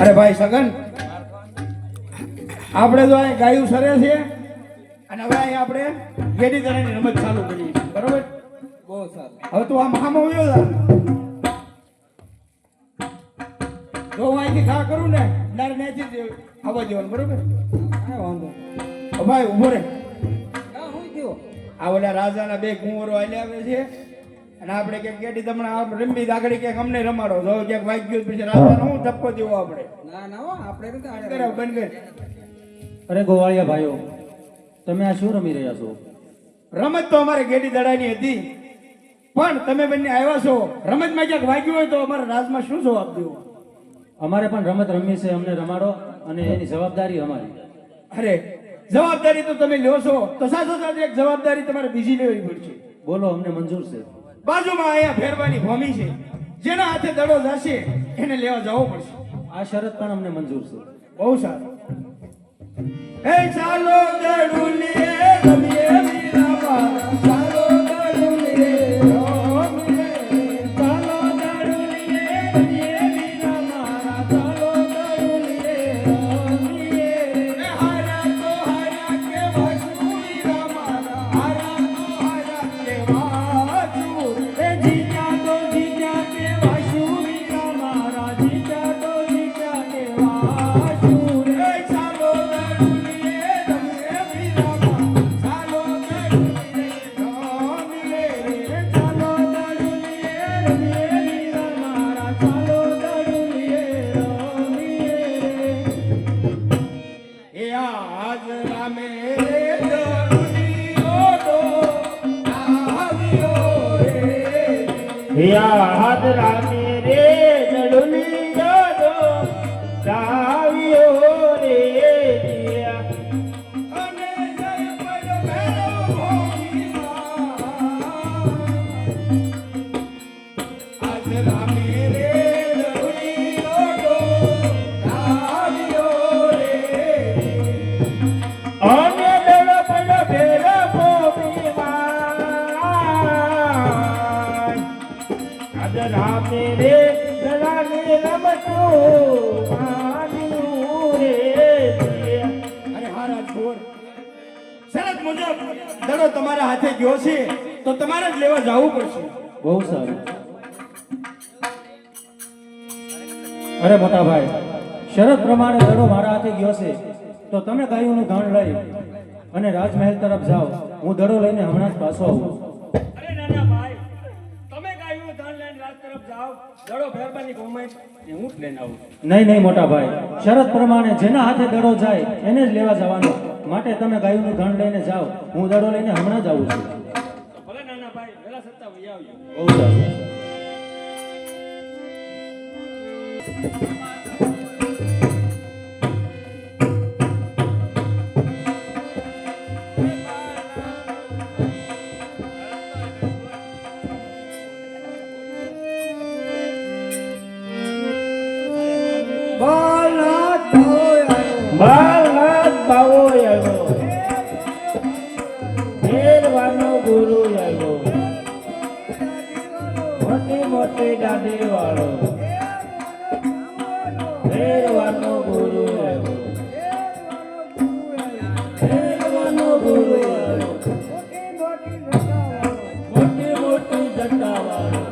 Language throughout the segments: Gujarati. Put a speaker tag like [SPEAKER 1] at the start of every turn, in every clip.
[SPEAKER 1] અરે ભાઈ સગન, આપણે તો અહીં ગાયું સરે છે અને હવે અહીં આપણે ગેડી તરાની રમત ચાલુ કરી છે, બરોબર?
[SPEAKER 2] બહુ સારું.
[SPEAKER 1] હવે તું આમ હામો આવ્યો જા. જો હું અહીંથી ઘા કરું ને એટલે ત્યાંથી આવવા દેવાનું, બરોબર?
[SPEAKER 2] કાંઈ વાંધો નહીં.
[SPEAKER 1] ભાઈ ઉભો રે.
[SPEAKER 2] હા, હું થયો?
[SPEAKER 1] આ ઓલા રાજાના બે કુંવરો હાલ્યા આવે છે અને આપણે ક્યાંક ગેડી તમને રમી આગળ ક્યાંક અમને રમાડો. જો ક્યાંક વાગ્યું પછી રાજાનો હું ધક્કો દેવો આપણે.
[SPEAKER 2] ના ના હો, આપણે નથી આડે.
[SPEAKER 1] કરાવ બંધ કર.
[SPEAKER 3] અરે ગોવાળિયા ભાઈઓ, તમે આ શું રમી રહ્યા છો?
[SPEAKER 1] રમત તો અમારે ગેડી દડાની હતી, પણ તમે બંને આવ્યા છો, રમતમાં ક્યાંક વાગ્યું હોય તો અમારા રાજમાં શું જવાબ દેવો?
[SPEAKER 3] અમારે પણ રમત રમવી છે, અમને રમાડો અને એની જવાબદારી અમારી.
[SPEAKER 1] અરે જવાબદારી તો તમે લ્યો છો, તો સાથે સાથે એક જવાબદારી તમારે બીજી લેવી પડશે.
[SPEAKER 3] બોલો, અમને મંજૂર છે.
[SPEAKER 1] બાજુમાં અહીંયા ફેરવાની ભૂમિ છે, જેના હાથે દડો જશે એને લેવા જવો પડશે.
[SPEAKER 3] આ શરત પણ અમને મંજૂર છે.
[SPEAKER 1] બહુ સારું. એ ચાલો દડુલીએ રમીએ વીરામાં, ચાલો દડુલીએ રમીએ, ચાલો દડુલીએ રમીએ વીરામાં, ચાલો દડુલીએ રમીએ. એ હારા તો હારા કે વાસુ વીરામાં, હારા તો હારા કે વાસુ. એ જીત્યા તો જીત્યા કે વાસુ વીરામાં, જીત્યા તો જીત્યા કે વાસુ. એ ચાલો દડુલીએ રમીએ વીરામાં, ચાલો દડુલીએ રમીએ, ચાલો દડુલીએ રમીએ વીરામાં, ચાલો દડુલીએ રમીએ. એ આજ રામે રે દડુલીઓ તો આવ્યો રે.
[SPEAKER 4] યાદ રામે રે જડુલી જાડો જાવ્યો રે દિયા.
[SPEAKER 1] અને જય પડ ભેરો ભોગીમાં, આજ રામે રે દડુલીઓ તો આવ્યો રે.
[SPEAKER 4] અને દળ પડ ભેર ભોગીમાં, આજ રામે રે જડાની રમતું માન્યું રે દિયા.
[SPEAKER 1] અરે હારા છોર, શરત મુજબ દડો તમારા હાથે ગયો છે તો તમારે જ લેવા જવું પડશે.
[SPEAKER 3] બહુ સારું. અરે મોટા ભાઈ, શરત પ્રમાણે દડો મારા હાથે ગયો છે તો તમે ગાયોનું ધાણ લઈ અને રાજમહેલ તરફ જાઓ. હું દડો લઈને હમણાં જ પાછો આવું.
[SPEAKER 1] અરે નાના ભાઈ, તમે ગાયું ધાન લઈને રાત તરફ જાઓ, દડો ફેરવાની કોમેન્ટ એ હું જ લઈને આવું.
[SPEAKER 3] નહીં નહીં મોટા ભાઈ, શરત પ્રમાણે જેના હાથે દડો જાય એને જ લેવા જવાનો. માટે તમે ગાયોનું ધાણ લઈને જાઓ, હું દડો લઈને હમણાં જ આવું છું.
[SPEAKER 1] તો ભલે નાના ભાઈ, વેલા સત્તા વહી આવજો.
[SPEAKER 3] બહુ સારું.
[SPEAKER 4] બાલનાથ બાવો આવ્યો, ફેરવાનો ગુરુ આવ્યો, મોટી મોટી દાઢી વાળો, ફેરવાનો ગુરુ આવ્યો, ફેરવાનો ગુરુ આવ્યો, મોટી મોટી જટા વાળો.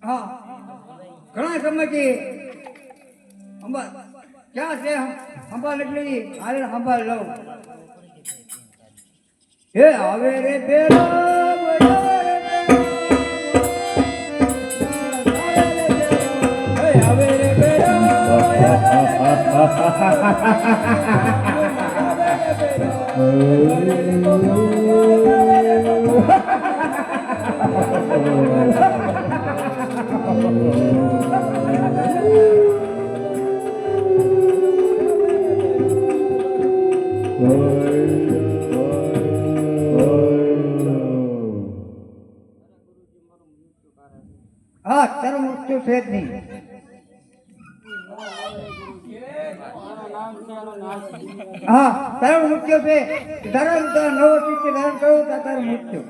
[SPEAKER 2] હા, ઘણા સમયથી અંબા ક્યાં છે? સંભાળ એટલી હાલે સંભાળ લઉં. હે આવે રે પેલો આવે રે પેલો હા, તારું મૃત્યુ છે જ નહીં. હા, તારું મૃત્યુ છે. ધર્મ તો નવો શિષ્ય ધારણ કરવું તો તારું મૃત્યુ.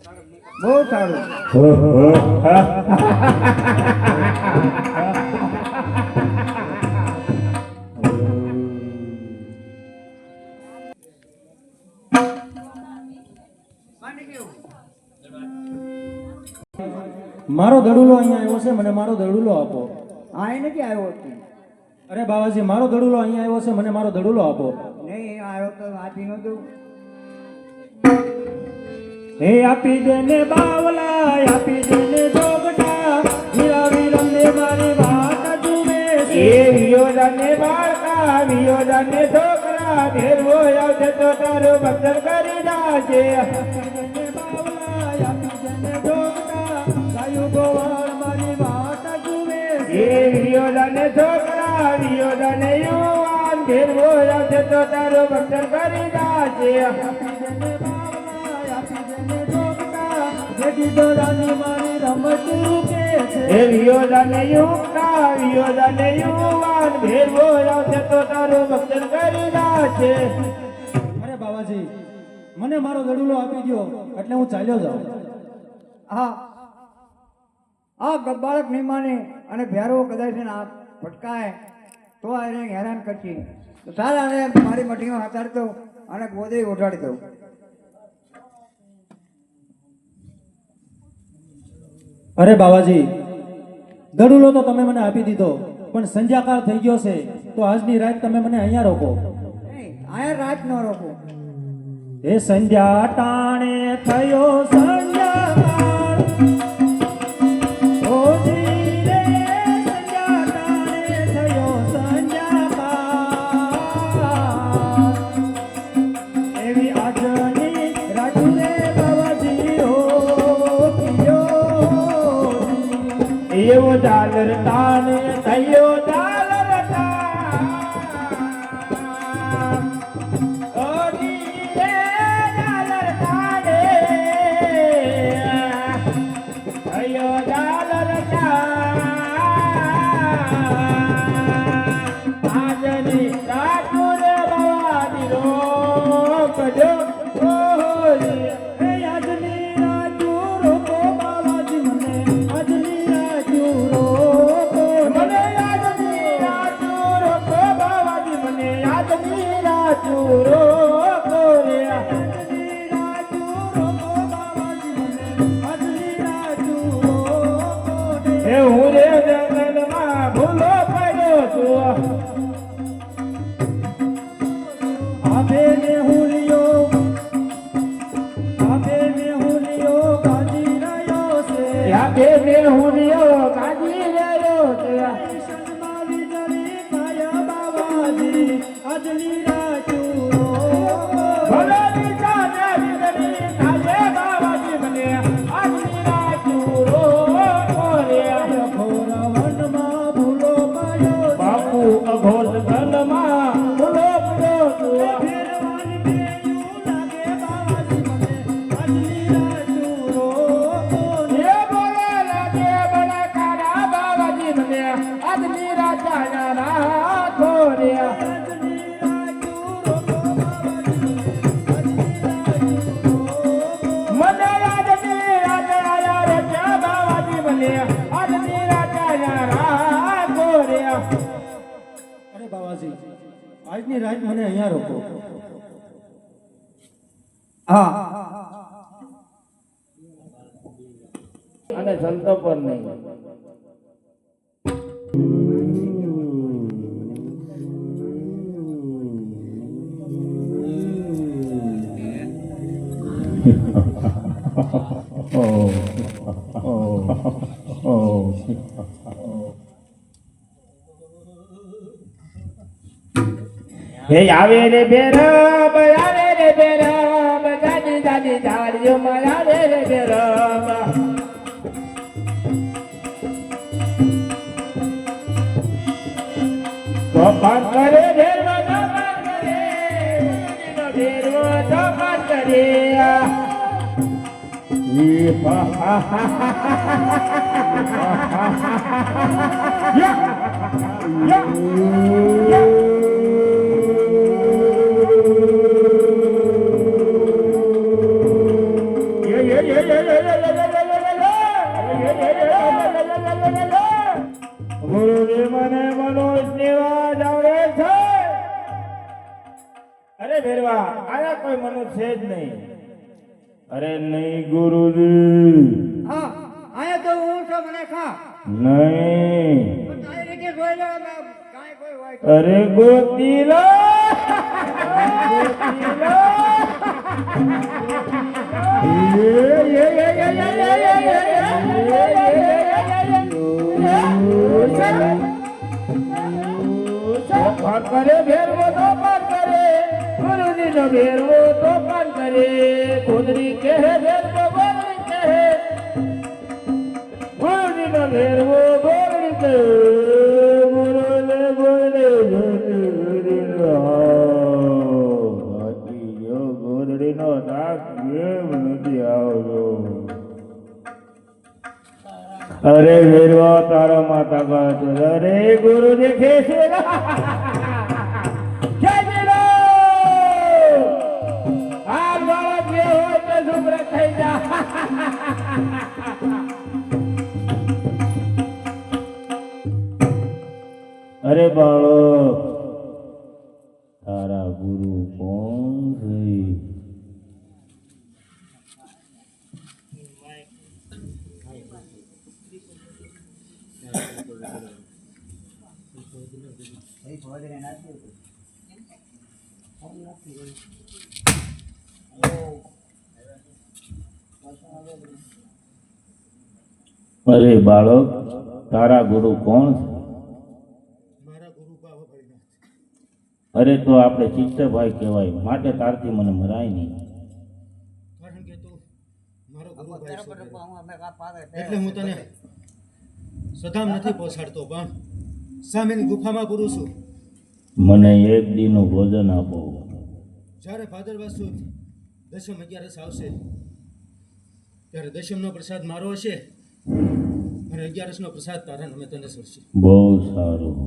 [SPEAKER 2] બહુ સારું.
[SPEAKER 3] મારો દડુલો અહીંયા આવ્યો છે, મને મારો દડુલો આપો.
[SPEAKER 2] હા એ નથી આવ્યો તું.
[SPEAKER 3] અરે બાવાજી, મારો દડુલો અહીંયા આવ્યો છે, મને મારો દડુલો આપો.
[SPEAKER 2] નહીં આવ્યો તો આપી નતું.
[SPEAKER 3] હે આપી દે ને બાવલા, આપી દે ને જોગટા, હીરા વિરમને મારી વાત જુએ છે.
[SPEAKER 1] એ વિયોજાને બાળકા, વિયોજાને છોકરા, ભેરવો આવશે તો તારું ભક્તર કરી નાખે.
[SPEAKER 3] આપી દે ને બાવલા, આપી દે ને જોગટા, ગાયું ગોવાળ મારી વાત જુએ છે.
[SPEAKER 1] એ વિયોજાને છોકરા, વિયોજાને યુવાન, ભેરવો આવશે તો તારું ભક્તર કરી નાખે.
[SPEAKER 3] આપી દે ને બાવલા, આપી દે ને જોગટા, જેથી દોરાની મારી રમત રૂકે છે.
[SPEAKER 1] એ વિયોજાને યુવકા, વિયોજાને યુવાન, ભેરવો આવશે તો તારું ભક્તર કરી નાખે.
[SPEAKER 3] અરે બાવાજી, મને મારો દડુલો આપી દો એટલે હું ચાલ્યો જાઉં.
[SPEAKER 2] હા આ બાળક નહીં માને અને ભેરવો કદાચ એને આ ફટકાય તો આ એને હેરાન કરશે. તો સારા એને મારી મઠીમાં હતાડતો અને ગોદરી ઉઠાડી દઉં.
[SPEAKER 3] અરે બાવાજી, દડુલો તો તમે મને આપી દીધો, પણ સંધ્યાકાળ થઈ ગયો છે, તો આજની રાત તમે મને અહીંયા રોકો.
[SPEAKER 2] નહીં આયા રાત ન રોકું.
[SPEAKER 3] એ સંધ્યા ટાણે થયો સંધ્યાકાળ, ઓ ધીરે સંધ્યા ટાણે થયો સંધ્યાકાળ. એવી આજની રાત રે બાવાજી રોકીયો.
[SPEAKER 1] એવો ઝાલર તાને થયો ઝાલર તાન. ઓ ધીરે ઝાલર તાને થયો ઝાલર તાન. આજની રાતો રે બાવાજી રોકજો. ઓહી
[SPEAKER 3] એ આજની રાજુ રોકો બાવાજી, મને આજની રાજુ રોકો.
[SPEAKER 1] મને યાદની રાતો રોકો બાવાજી, મને યાદની રાતો રોકો રે.
[SPEAKER 3] આજની રાજુ રોકો બાવાજી, મને આજની રાજુ રોકો રે.
[SPEAKER 1] એ હું રે જંગલમાં ભૂલો પડ્યો છું.
[SPEAKER 3] આભે ને હુલિયો, આભે ને હુલિયો ગાજી રહ્યો છે.
[SPEAKER 1] યા બે બે હુનિયો કાઢી રહ્યો છે.
[SPEAKER 3] શનમાં વીજળી કાયા બાવાજી, આજની રાજુ રોકો.
[SPEAKER 1] ભલોની ચાલે વીજળી કાઢે બાવાજી, મને આજની રાતો રોકો રે.
[SPEAKER 3] ઘોર વનમાં ભૂલો પડ્યો છે.
[SPEAKER 1] બાપુ અઘોર જંગલમાં ભૂલો પડ્યો છું.
[SPEAKER 3] ફેરવાની બેયું લાગે બાવાજી, મને આજની રાજુ રોકો.
[SPEAKER 1] એ બોલે લાગે બડા કારા બાવાજી, મને આજની રાજાના રાખો રે.
[SPEAKER 3] આજની રાજુ રોકો બાવાજી, મને આજની રાજુ રોકો.
[SPEAKER 1] મને આજની રાજાના રાજા બાવાજી, મને આજની રાજાના રાખો રે.
[SPEAKER 3] અરે બાવાજી, આજની રાત મને અહીંયા રોકો.
[SPEAKER 2] હા
[SPEAKER 1] અને સંતો પર નહીં. હે આવે રે બેરમ, આવે રે બેરમ, જાજી જાજી ઝાડીઓમાં આવે રે બેરમ. તોફાન કરે ભેરવો, તોફાન કરે, ઉડીનો ભેરવો તોફાન કરે. ઈ હા હા હા યા યા યા. Yeah, yeah, yeah, yeah.
[SPEAKER 4] કોઈ મનુષ્ય છે જ નહીં. અરે નહીં ગુરુજી,
[SPEAKER 2] હા અહીંયા તો હું છું મને ખા
[SPEAKER 4] નહીં.
[SPEAKER 2] તો તારી રીતે જોઈ લો કાંઈ કોઈ હોય તો.
[SPEAKER 4] અરે ગોતીલો, તોફાન કરે ભેરવો, તોફાન કરે ગુરુજી નો ભેરવો, તોફાન કરે ગોદડી કહે ભેરવો, ગોદડી કહે ગુરુજી નો ભેરવો, ગોદડી કહે ગુરુને ગોદડે ગોદડી નો દાસ કેમ નથી આવતો? અરે ભેરવો તારો માતા ગાત, અરે ગુરુજી ખેંચે ખેંચી આ બાળક જે હોય તો શુભ્ર થઈ જા. અરે બાળક, તારા ગુરુ કોણ છે? અરે બાળક, તારા ગુરુ કોણ છે? અરે તો આપણે ચિત્તભાઈ કહેવાય, માટે તારથી મને મરાય નહીં.
[SPEAKER 5] કારણ કે તું મારો ગુરુભાઈ છે એટલે હું તને સદામ નથી પહોંચાડતો, પણ સામેની ગુફામાં પૂરું છું.
[SPEAKER 4] મને એક દીનું ભોજન આપો.
[SPEAKER 5] જ્યારે ભાદરવા સુદ દશમ 11 આવશે ત્યારે દશમનો પ્રસાદ મારો હશે અને 11નો પ્રસાદ તારા નામે તને સરશે.
[SPEAKER 4] બહુ સારું.